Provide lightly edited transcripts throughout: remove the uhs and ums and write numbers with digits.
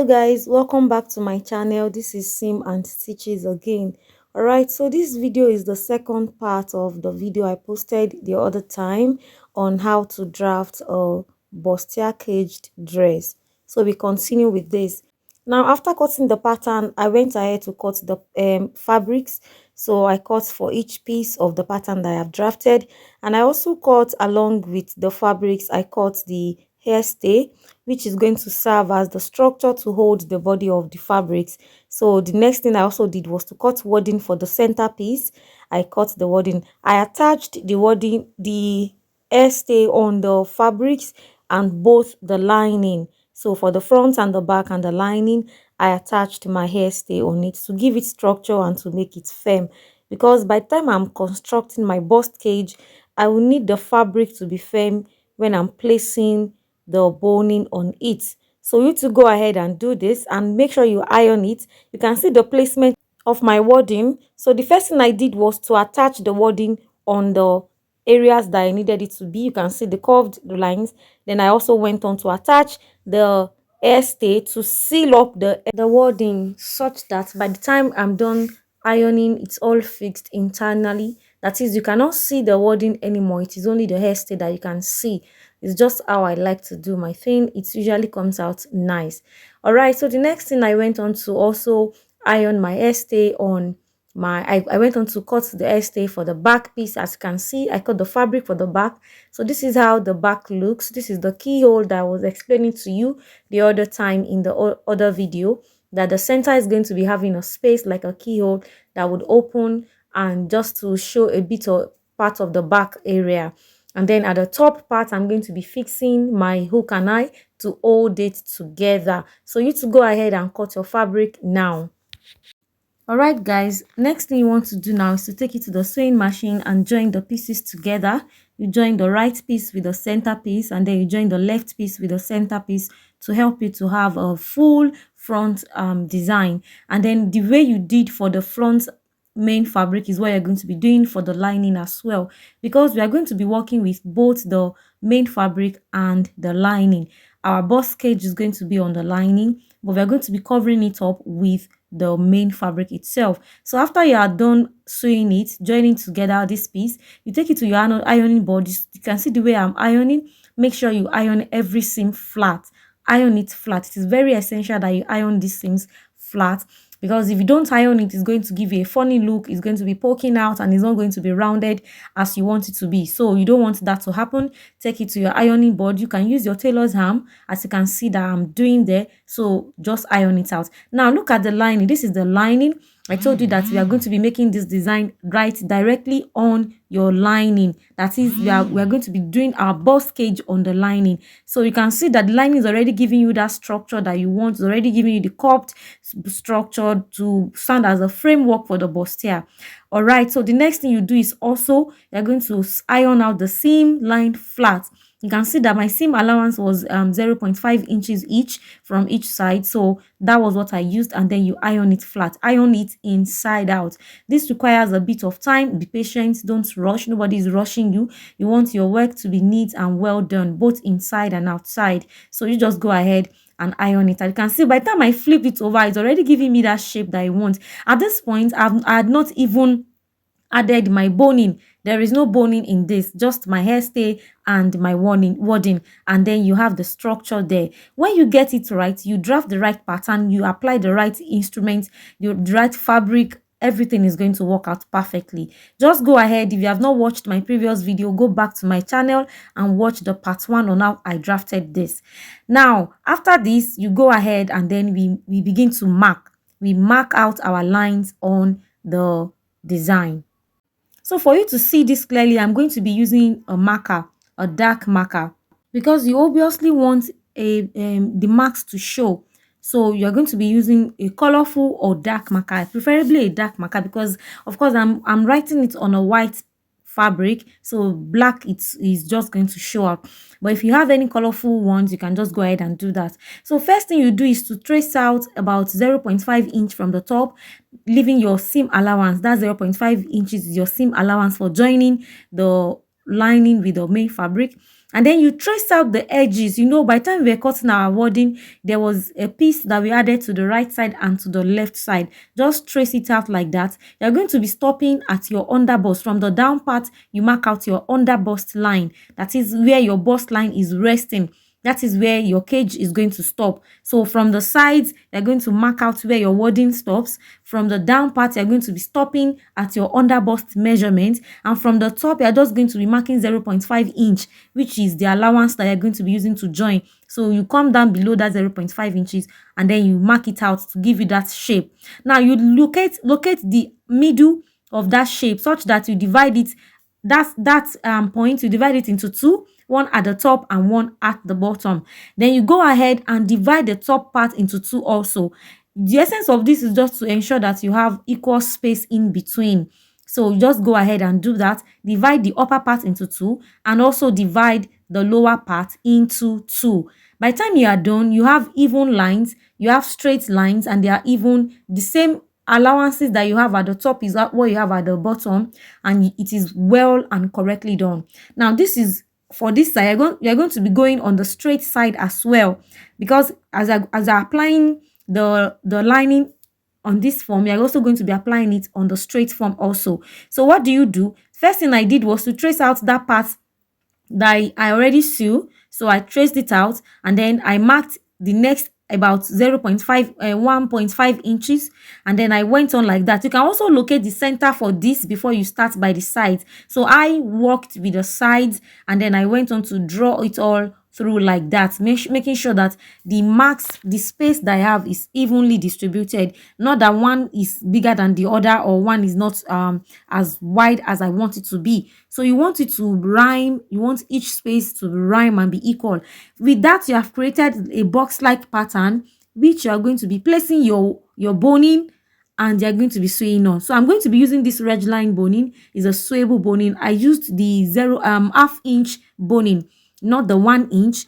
Hello guys, welcome back to my channel. This is Sim and Stitches again. Alright, so this video is the second part of the video I posted the other time on how to draft a bustier caged dress. So we continue with this. Now after cutting the pattern, I went ahead to cut the fabrics. So I cut for each piece of the pattern that I have drafted, and I also cut along with the fabrics. I cut the hairstay, which is going to serve as the structure to hold the body of the fabrics. So the next thing I also did was to cut wording for the centerpiece. I cut the wording. I attached the wording, the hairstay on the fabrics and both the lining. So for the front and the back and the lining, I attached my hairstay on it to give it structure and to make it firm. Because by the time I'm constructing my bust cage, I will need the fabric to be firm when I'm placing the boning on it. So you to go ahead and do this and make sure you iron it. You can see the placement of my wording. So the first thing I did was to attach the wording on the areas that I needed it to be. You can see the curved lines. Then I also went on to attach the hairstay to seal up the wording such that by the time I'm done ironing, it's all fixed internally. That is, you cannot see the wording anymore. It is only the hairstay that you can see. It's just how I like to do my thing. It usually comes out nice. All right, so the next thing I went on to also iron my hairstay on my I went on to cut the hairstay for the back piece. As you can see, I cut the fabric for the back. So this is how the back looks. This is the keyhole that I was explaining to you the other time in the other video, that the center is going to be having a space like a keyhole that would open, and just to show a bit of part of the back area. And then at the top part, I'm going to be fixing my hook and eye to hold it together. So you to go ahead and cut your fabric now. Alright guys, next thing you want to do now is to take it to the sewing machine and join the pieces together. You join the right piece with the center piece, and then you join the left piece with the center piece to help you to have a full front design. And then the way you did for the front main fabric is what you're going to be doing for the lining as well, because we are going to be working with both the main fabric and the lining. Our bust cage is going to be on the lining, but we're going to be covering it up with the main fabric itself. So after you are done sewing it, joining together this piece, you take it to your ironing board. You can see the way I'm ironing. Make sure you iron every seam flat. Iron it flat. It is very essential that you iron these seams flat, because if you don't iron it, it's going to give you a funny look. It's going to be poking out and it's not going to be rounded as you want it to be. So you don't want that to happen. Take it to your ironing board. You can use your tailor's hammer, as you can see that I'm doing there. So just iron it out. Now look at the lining. This is the lining. I told you that we are going to be making this design right directly on your lining. That is, we are going to be doing our bust cage on the lining. So you can see that the lining is already giving you that structure that you want. It's already giving you the cupped structure to stand as a framework for the bustier. All right, so the next thing you do is also you're going to iron out the seam line flat. You can see that my seam allowance was 0.5 inches each from each side. So that was what I used, and then you iron it flat. Iron it inside out. This requires a bit of time. Be patient. Don't rush. Nobody is rushing you. You want your work to be neat and well done, both inside and outside. So you just go ahead and iron it. And you can see by the time I flip it over, it's already giving me that shape that I want. At this point, I had not even added my boning. There is no boning in this, just my hairstay and my wording, and then you have the structure there. When you get it right, you draft the right pattern, you apply the right instrument, the right fabric, everything is going to work out perfectly. Just go ahead. If you have not watched my previous video, go back to my channel and watch the part 1 on how I drafted this. Now after this, you go ahead and then we begin to mark. We mark out our lines on the design. So for you to see this clearly, I'm going to be using a marker, a dark marker, because you obviously want the marks to show. So you're going to be using a colorful or dark marker, preferably a dark marker, because of course I'm writing it on a white fabric, so black is just going to show up. But if you have any colorful ones, you can just go ahead and do that. So first thing you do is to trace out about 0.5 inch from the top, leaving your seam allowance. That's 0.5 inches is your seam allowance for joining the lining with the main fabric. And then you trace out the edges. You know, by the time we were cutting our wording, there was a piece that we added to the right side and to the left side. Just trace it out like that. You're going to be stopping at your underbust. From the down part, you mark out your underbust line. That is where your bust line is resting. That is where your cage is going to stop. So from the sides, you're going to mark out where your wording stops. From the down part, you're going to be stopping at your underbust measurement. And from the top, you're just going to be marking 0.5 inch, which is the allowance that you're going to be using to join. So you come down below that 0.5 inches and then you mark it out to give you that shape. Now you locate the middle of that shape such that you divide it. That point, you divide it into two, one at the top and one at the bottom. Then you go ahead and divide the top part into two also. The essence of this is just to ensure that you have equal space in between. So you just go ahead and do that. Divide the upper part into two and also divide the lower part into two. By the time you are done, you have even lines, you have straight lines, and they are even the same allowances that you have at the top is what you have at the bottom, and it is well and correctly done. Now this is for this side. You're going to be going on the straight side as well, because as I applying the lining on this form, you're also going to be applying it on the straight form also. So what do? First thing I did was to trace out that part that I already sew. So I traced it out and then I marked the next about 0.5 1.5 inches, and then I went on like that. You can also locate the center for this before you start by the sides. So I worked with the sides and then I went on to draw it all through like that, making sure that the marks, the space that I have is evenly distributed, not that one is bigger than the other or one is not as wide as I want it to be. So you want it to rhyme, you want each space to rhyme and be equal. With that, you have created a box-like pattern which you are going to be placing your boning and they are going to be sewing on. So I'm going to be using this red line boning. Is a sewable boning. I used the half inch boning, not the 1 inch.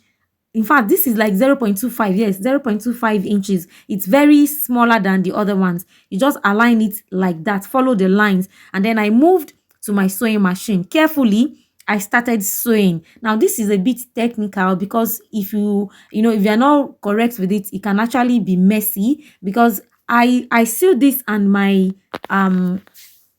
In fact, this is like 0.25. Yes, 0.25 inches. It's very smaller than the other ones. You just align it like that, follow the lines, and then I moved to my sewing machine. Carefully, I started sewing. Now this is a bit technical because if if you're not correct with it, it can actually be messy, because I sewed this and my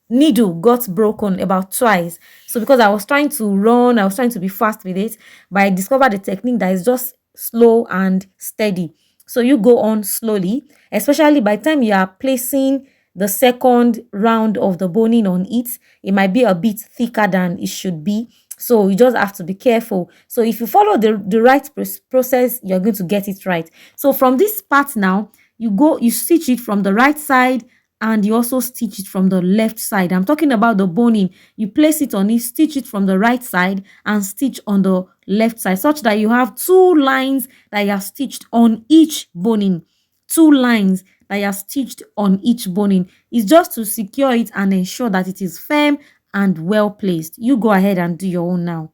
needle got broken about twice. So because I was trying to run, I was trying to be fast with it, but I discovered a technique that is just slow and steady. So you go on slowly, especially by the time you are placing the second round of the boning on it, it might be a bit thicker than it should be. So you just have to be careful. So if you follow the right process, you're going to get it right. So from this part now, you stitch it from the right side and you also stitch it from the left side. I'm talking about the boning. You place it on it, stitch it from the right side and stitch on the left side, such that you have two lines that you have stitched on each boning. Two lines that you have stitched on each boning. It's just to secure it and ensure that it is firm and well placed. You go ahead and do your own now.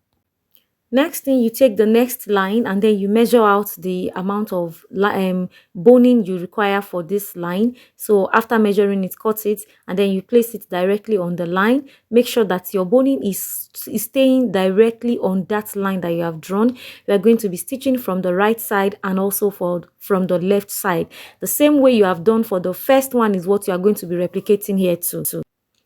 Next thing, you take the next line and then you measure out the amount of boning you require for this line. So after measuring it, cut it and then you place it directly on the line. Make sure that your boning is staying directly on that line that you have drawn. We are going to be stitching from the right side and also from the left side. The same way you have done for the first one is what you are going to be replicating here too.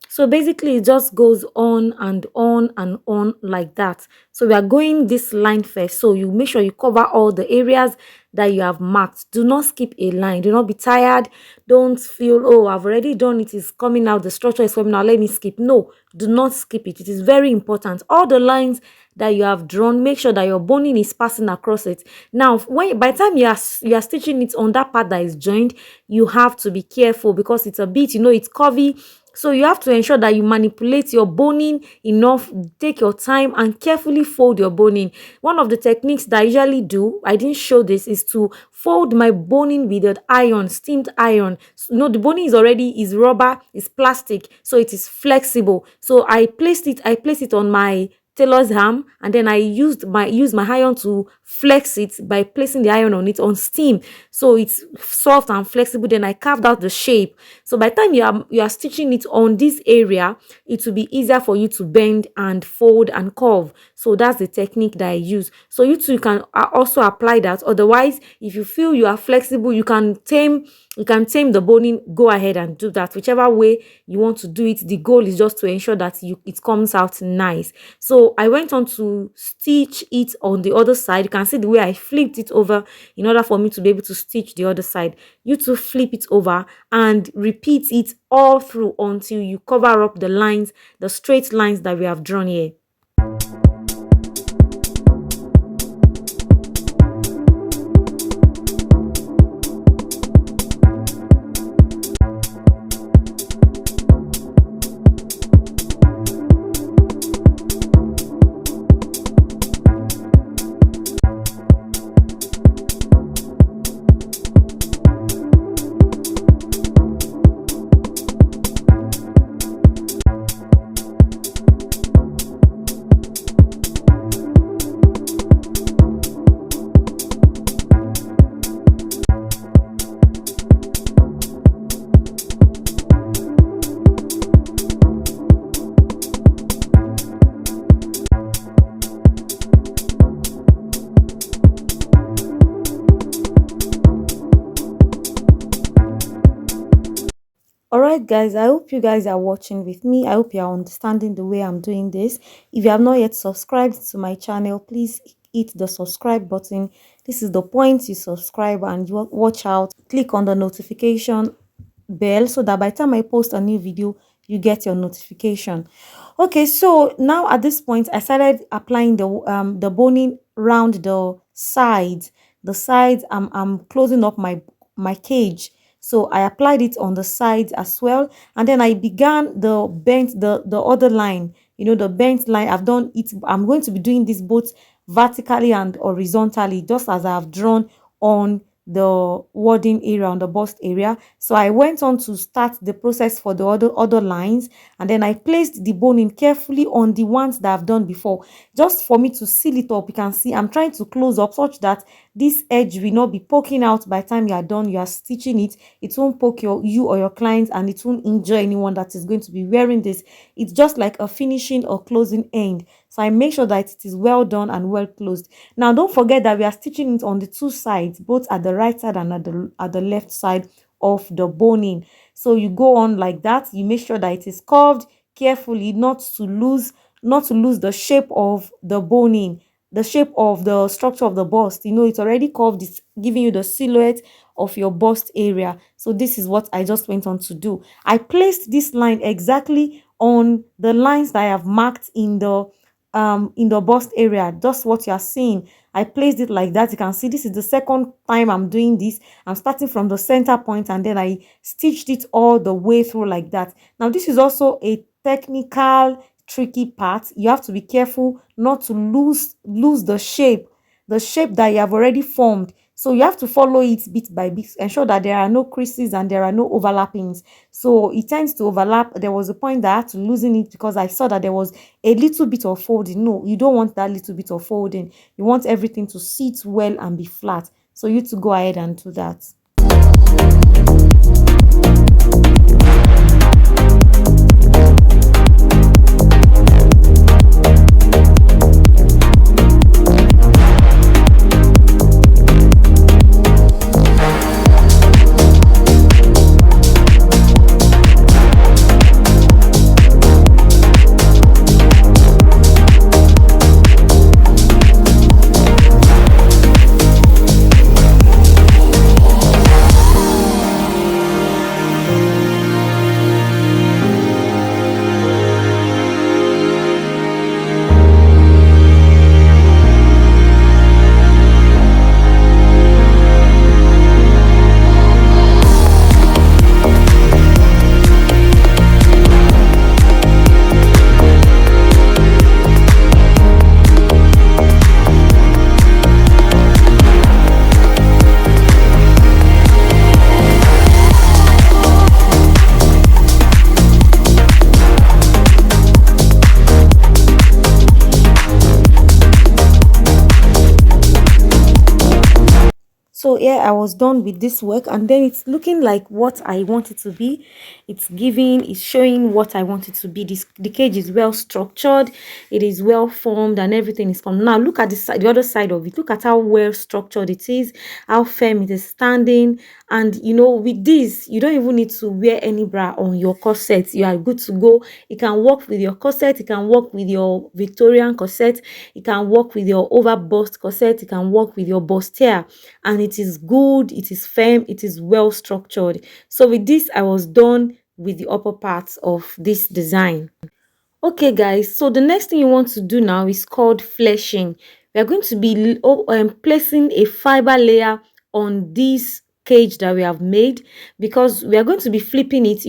So basically, it just goes on and on and on like that. So we are going this line first. So you make sure you cover all the areas that you have marked. Do not skip a line. Do not be tired. Don't feel, oh, I've already done it. It's coming out. The structure is coming out. Let me skip. No, do not skip it. It is very important. All the lines that you have drawn, make sure that your boning is passing across it. Now, by the time you are stitching it on that part that is joined, you have to be careful because it's a bit, it's curvy. So you have to ensure that you manipulate your boning enough, take your time and carefully fold your boning. One of the techniques that I usually do, I didn't show this, is to fold my boning with an iron, steamed iron. The boning is rubber, it's plastic, so it is flexible. So I place it on my tailor's arm, and then I used my iron to flex it by placing the iron on it on steam, so it's soft and flexible. Then I carved out the shape. So by the time you are stitching it on this area, it will be easier for you to bend and fold and curve. So that's the technique that I use. So you too can also apply that. Otherwise, if you feel you are flexible, you can tame the boning. Go ahead and do that, whichever way you want to do it. The goal is just to ensure that it comes out nice. So I went on to stitch it on the other side. You can see the way I flipped it over in order for me to be able to stitch the other side. You to flip it over and repeat it all through until you cover up the lines, the straight lines that we have drawn here. Alright guys, I hope you guys are watching with me. I hope you are understanding the way I'm doing this. If you have not yet subscribed to my channel, please hit the subscribe button. This is the point. You subscribe and you watch out. Click on the notification bell so that by the time I post a new video, you get your notification. Okay, so now at this point, I started applying the boning around the sides. The sides, I'm closing up my cage. So I applied it on the sides as well, and then I began the other line. The bent line. I've done it. I'm going to be doing this both vertically and horizontally, just as I've drawn on the wording area, on the bust area. So I went on to start the process for the other lines, and then I placed the boning carefully on the ones that I've done before, just for me to seal it up. You can see I'm trying to close up such that this edge will not be poking out. By the time you are done, you are stitching it, it won't poke you or your clients, and it won't injure anyone that is going to be wearing this. It's just like a finishing or closing end. So I make sure that it is well done and well closed. Now don't forget that we are stitching it on the two sides, both at the right side and at the left side of the boning. So you go on like that. You make sure that it is curved carefully, not to lose the shape of the boning, the shape of the structure of the bust. It's already curved. It's giving you the silhouette of your bust area. So this is what I just went on to do. I placed this line exactly on the lines that I have marked in the bust area. Just what you are seeing, I placed it like that. You can see this is the second time I'm doing this. I'm starting from the center point, and then I stitched it all the way through like that. Now this is also a technical tricky part. You have to be careful not to lose the shape that you have already formed. So you have to follow it bit by bit, ensure that there are no creases and there are no overlappings. So it tends to overlap. There was a point that I had to loosen it because I saw that there was a little bit of folding. No, you don't want that little bit of folding. You want everything to sit well and be flat. So you to go ahead and do that. So yeah, I was done with this work, and then it's looking like what I want it to be. It's showing what I want it to be. The cage is well structured, it is well formed, and everything is formed. Now look at the other side of it. Look at how well structured it is, how firm it is standing. And with this, you don't even need to wear any bra on your corset. You are good to go. It can work with your corset, it can work with your Victorian corset, it can work with your over bust corset, it can work with your bustier, and it is good, it is firm, it is well structured. So with this, I was done with the upper parts of this design. Okay guys, so the next thing you want to do now is called fleshing. We are going to be placing a fiber layer on this cage that we have made, because we are going to be flipping it.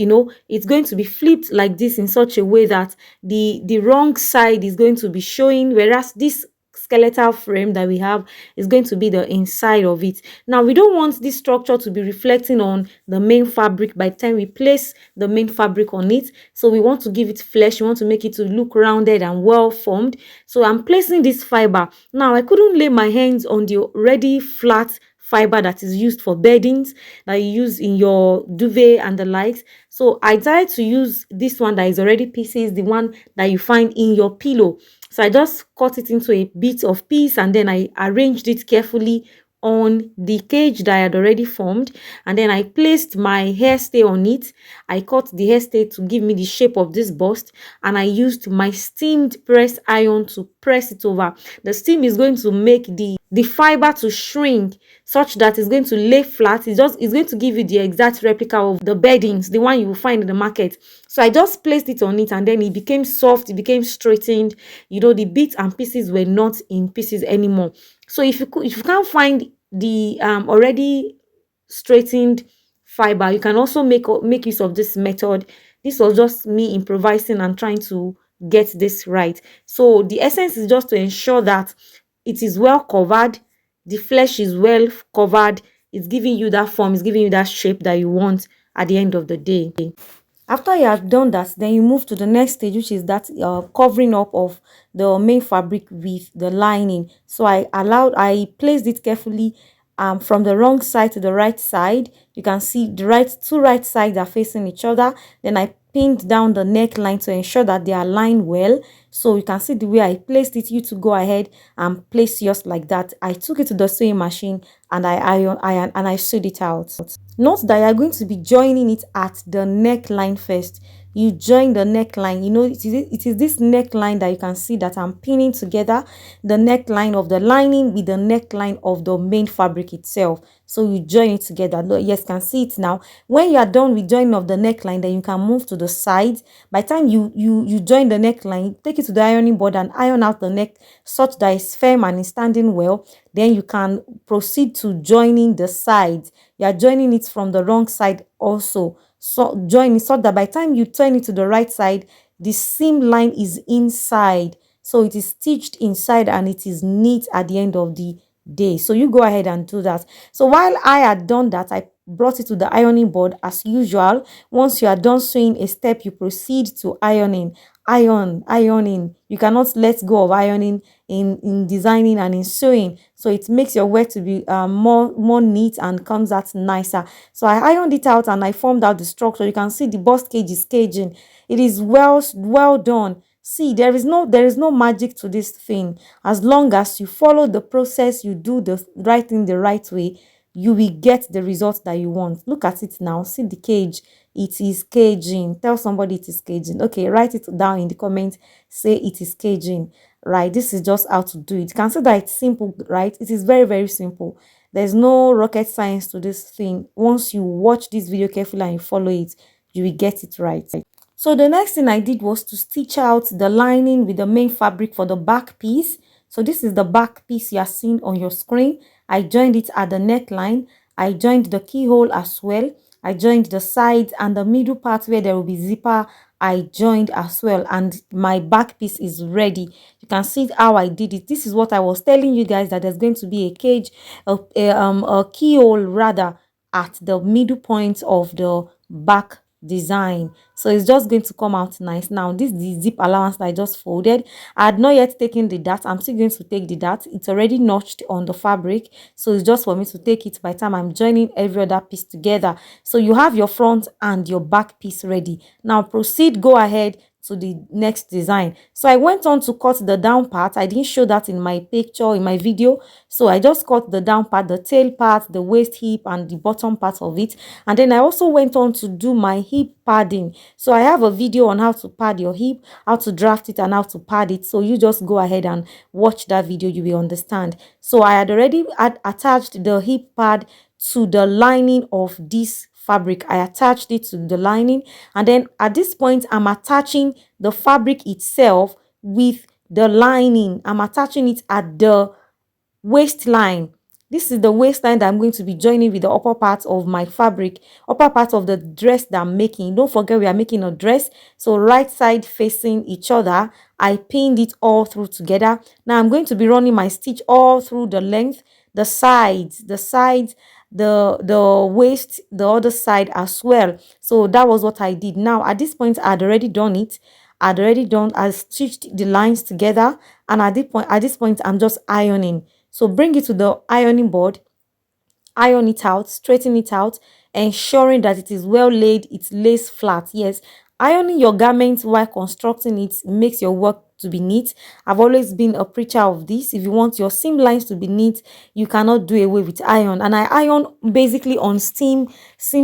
It's going to be flipped like this in such a way that the wrong side is going to be showing, whereas this skeletal frame that we have is going to be the inside of it. Now we don't want this structure to be reflecting on the main fabric by the time we place the main fabric on it. So we want to give it flesh, we want to make it to look rounded and well formed. So I'm placing this fiber. Now I couldn't lay my hands on the already flat fiber that is used for beddings, that you use in your duvet and the likes. So I decided to use this one that is already pieces, the one that you find in your pillow. So I just cut it into a bit of piece, and then I arranged it carefully on the cage that I had already formed, and then I placed my hairstay on it. I cut the hairstay to give me the shape of this bust, and I used my steamed press iron to press it over. The steam is going to make the fiber to shrink such that it's going to lay flat. It's going to give you the exact replica of the beddings, the one you will find in the market. So I just placed it on it, and then it became soft, it became straightened. The bits and pieces were not in pieces anymore. So if you can't find the already straightened fiber, you can also make use of this method. This was just me improvising and trying to get this right. So the essence is just to ensure that it is well covered, the flesh is well covered, it's giving you that form, it's giving you that shape that you want at the end of the day. After you have done that, then you move to the next stage, which is that covering up of the main fabric with the lining. So I placed it carefully from the wrong side to the right side. You can see the two right sides are facing each other. Then I pinned down the neckline to ensure that they are aligned well. So you can see the way I placed it. You to go ahead and place yours like that. I took it to the sewing machine and I sewed it out. Note that you are going to be joining it at the neckline first. You join the neckline. It is this neckline that you can see that I'm pinning together, the neckline of the lining with the neckline of the main fabric itself. So you join it together. Yes, you can see it now. When you are done with joining of the neckline, then you can move to the sides. By the time you join the neckline, take it to the ironing board and iron out the neck such that it's firm and it's standing well. Then you can proceed to joining the sides. You are joining it from the wrong side also. So join it so that by the time you turn it to the right side, the seam line is inside. So it is stitched inside and it is neat at the end of the day. So you go ahead and do that. So while I had done that, I brought it to the ironing board as usual. Once you are done sewing a step, you proceed to ironing. Ironing. You cannot let go of ironing in designing and in sewing. So it makes your work to be more neat and comes out nicer. So I ironed it out and I formed out the structure. You can see the bust cage is caging. It is well done. See, there is no magic to this thing. As long as you follow the process, you do the right thing the right way, you will get the result that you want. Look at it now. See the cage. It is caging. Tell somebody it is caging. Okay, write it down in the comments. Say it is caging. Right, this is just how to do it. You can see that it's simple, right? It is very simple. There's no rocket science to this thing. Once you watch this video carefully and you follow it, you will get it right. So the next thing I did was to stitch out the lining with the main fabric for the back piece. So this is the back piece you are seeing on your screen. I joined it at the neckline. I joined the keyhole as well. I joined the sides and the middle part where there will be zipper. I joined as well, and my back piece is ready. You can see how I did it. This is what I was telling you guys, that there's going to be a cage, a keyhole rather, at the middle point of the back design. So it's just going to come out nice. Now this is the zip allowance that I just folded. I had not yet taken the dart. I'm still going to take the dart. It's already notched on the fabric, so it's just for me to take it by the time I'm joining every other piece together. So you have your front and your back piece ready. Now proceed, go ahead to the next design. So I went on to cut the down part. I didn't show that in my picture, in my video, so I just cut the down part, the tail part, the waist hip, and the bottom part of it. And then I also went on to do my hip padding. So I have a video on how to pad your hip, how to draft it, and how to pad it. So you just go ahead and watch that video, you will understand. So I had already attached the hip pad to the lining of this fabric. I attached it to the lining, and then at this point I'm attaching the fabric itself with the lining. I'm attaching it at the waistline. This is the waistline that I'm going to be joining with the upper part of my fabric, upper part of the dress that I'm making. Don't forget, we are making a dress, so right side facing each other. I pinned it all through together. Now I'm going to be running my stitch all through the length, the sides, the waist, the other side as well. So that was what I did. Now at this point I had already done it. I stitched the lines together, and at this point I'm just ironing. So bring it to the ironing board, iron it out, straighten it out, ensuring that it is well laid, it's lays flat. Yes, ironing your garments while constructing it makes your work to be neat. I've always been a preacher of this. If you want your seam lines to be neat, you cannot do away with iron. And I iron basically on seam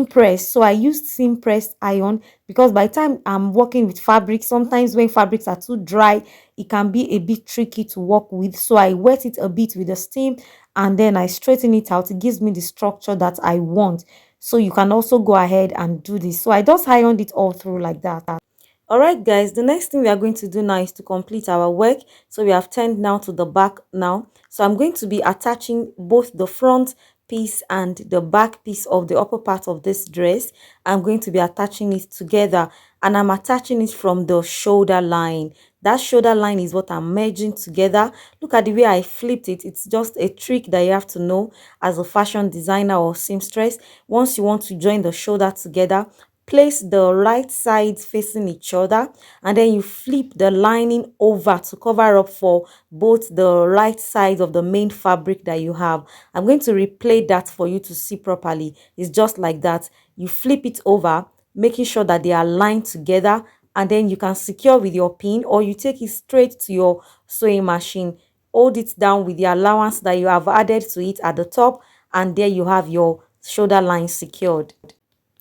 press. So I used seam press iron because by the time I'm working with fabric, sometimes when fabrics are too dry, it can be a bit tricky to work with. So I wet it a bit with the steam, and then I straighten it out. It gives me the structure that I want. So you can also go ahead and do this. So I just ironed it all through like that. All right, guys, the next thing we are going to do now is to complete our work. So we have turned now to the back now. So I'm going to be attaching both the front piece and the back piece of the upper part of this dress. I'm going to be attaching it together, and I'm attaching it from the shoulder line. That shoulder line is what I'm merging together. Look at the way I flipped it. It's just a trick that you have to know as a fashion designer or seamstress. Once you want to join the shoulder together, place the right sides facing each other, and then you flip the lining over to cover up for both the right sides of the main fabric that you have. I'm going to replay that for you to see properly. It's just like that. You flip it over, making sure that they are lined together, and then you can secure with your pin, or you take it straight to your sewing machine. Hold it down with the allowance that you have added to it at the top, and there you have your shoulder line secured.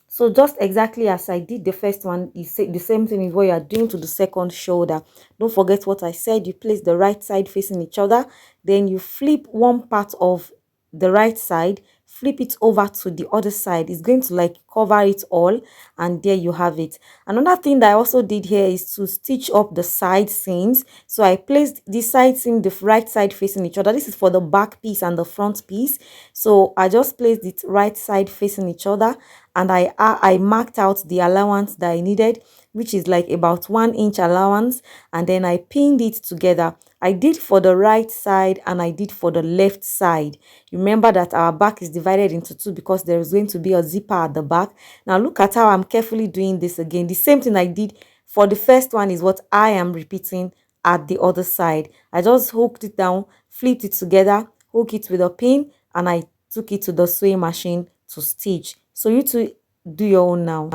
So just exactly as I did the first one, you say the same thing is what you are doing to the second shoulder. Don't forget what I said. You place the right side facing each other, then you flip one part of the right side, flip it over to the other side. It's going to like cover it all, and there you have it. Another thing that I also did here is to stitch up the side seams. So I placed the side seam, the right side facing each other. This is for the back piece and the front piece. So I just placed it right side facing each other, and I marked out the allowance that I needed, which is like about 1 inch allowance, and then I pinned it together. I did for the right side and I did for the left side. Remember that our back is divided into two because there is going to be a zipper at the back. Now look at how I'm carefully doing this again. The same thing I did for the first one is what I am repeating at the other side. I just hooked it down, flipped it together, hook it with a pin, and I took it to the sewing machine to stitch. So you to do your own now.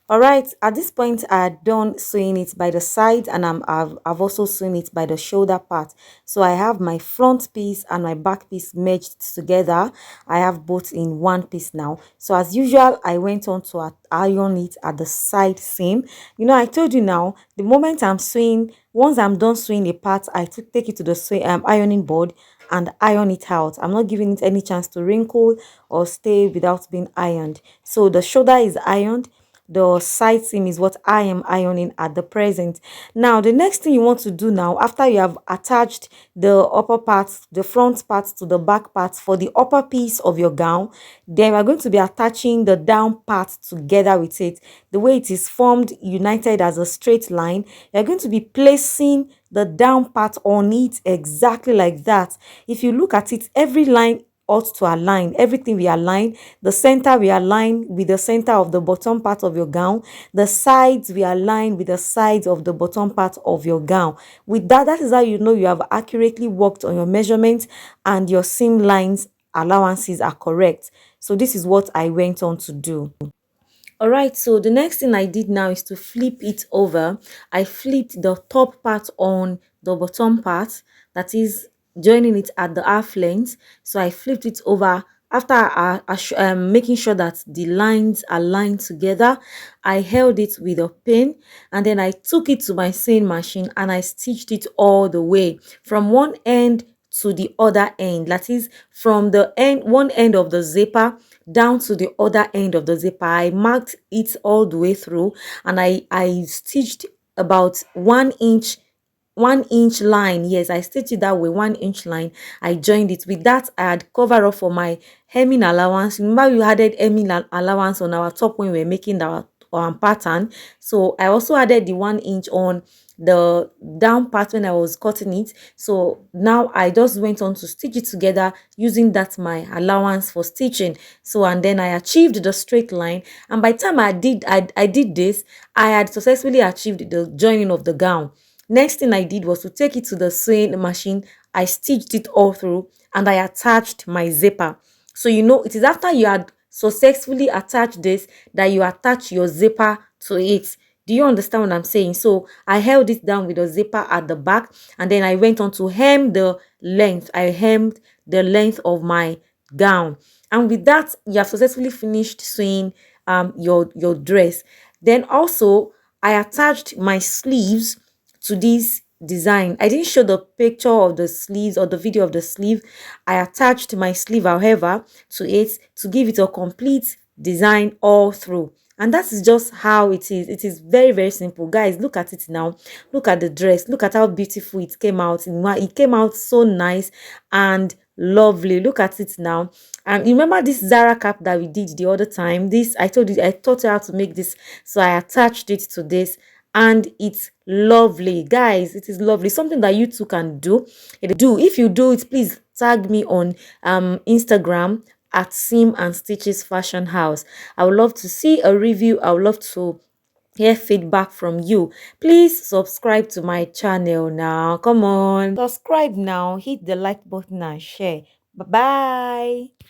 All right, at this point I had done sewing it by the side, and I've also sewn it by the shoulder part. So I have my front piece and my back piece merged together. I have both in one piece now. So as usual, I went on to iron it at the side seam. You know, I told you now, the moment I'm sewing, once I'm done sewing a part, I take it to the ironing board and iron it out. I'm not giving it any chance to wrinkle or stay without being ironed. So the shoulder is ironed. The side seam is what I am ironing at the present. Now the next thing you want to do now, after you have attached the upper parts, the front parts to the back parts for the upper piece of your gown, then we're going to be attaching the down part together with it. The way it is formed, united as a straight line, you're going to be placing the down part on it exactly like that. If you look at it, every line ought to align. Everything we align. The center we align with the center of the bottom part of your gown. The sides we align with the sides of the bottom part of your gown. With that, that is how you know you have accurately worked on your measurements and your seam lines allowances are correct. So this is what I went on to do. All right, so the next thing I did now is to flip it over. I flipped the top part on the bottom part, that is joining it at the half length. So I flipped it over after making sure that the lines are lined together. I held it with a pin and then I took it to my sewing machine and I stitched it all the way from one end to the other end, that is from the end one end of the zipper down to the other end of the zipper. I marked it all the way through and I stitched about 1 inch line. Yes, I stitched it that way, 1 inch line. I joined it with that. I had cover up for my hemming allowance. Remember we added hemming allowance on our top when we were making our pattern. So I also added the 1 inch on the down part when I was cutting it. So now I just went on to stitch it together using that my allowance for stitching. So and then I achieved the straight line, and by the time I did this, I had successfully achieved the joining of the gown. Next thing I did was to take it to the sewing machine. I stitched it all through and I attached my zipper. So you know it is after you had successfully attached this that you attach your zipper to it. Do you understand what I'm saying? So I held it down with a zipper at the back and then I went on to hem the length. I hemmed the length of my gown. And with that, you have successfully finished sewing your dress. Then also I attached my sleeves to this design. I didn't show the picture of the sleeves or the video of the sleeve. I attached my sleeve, however, to it to give it a complete design all through. And that is just how it is. It is very, very simple. Guys, look at it now. Look at the dress. Look at how beautiful it came out. It came out so nice and lovely. Look at it now. And remember this Zara cap that we did the other time? This, I told you, I taught you how to make this. So I attached it to this and it's lovely. Guys, it is lovely. Something that you too can do. If you do it, please tag me on Instagram at Seam and Stitches Fashion House. I would love to see a review. I would love to hear feedback from you. Please subscribe to my channel now. Come on, subscribe now, hit the like button and share. Bye bye.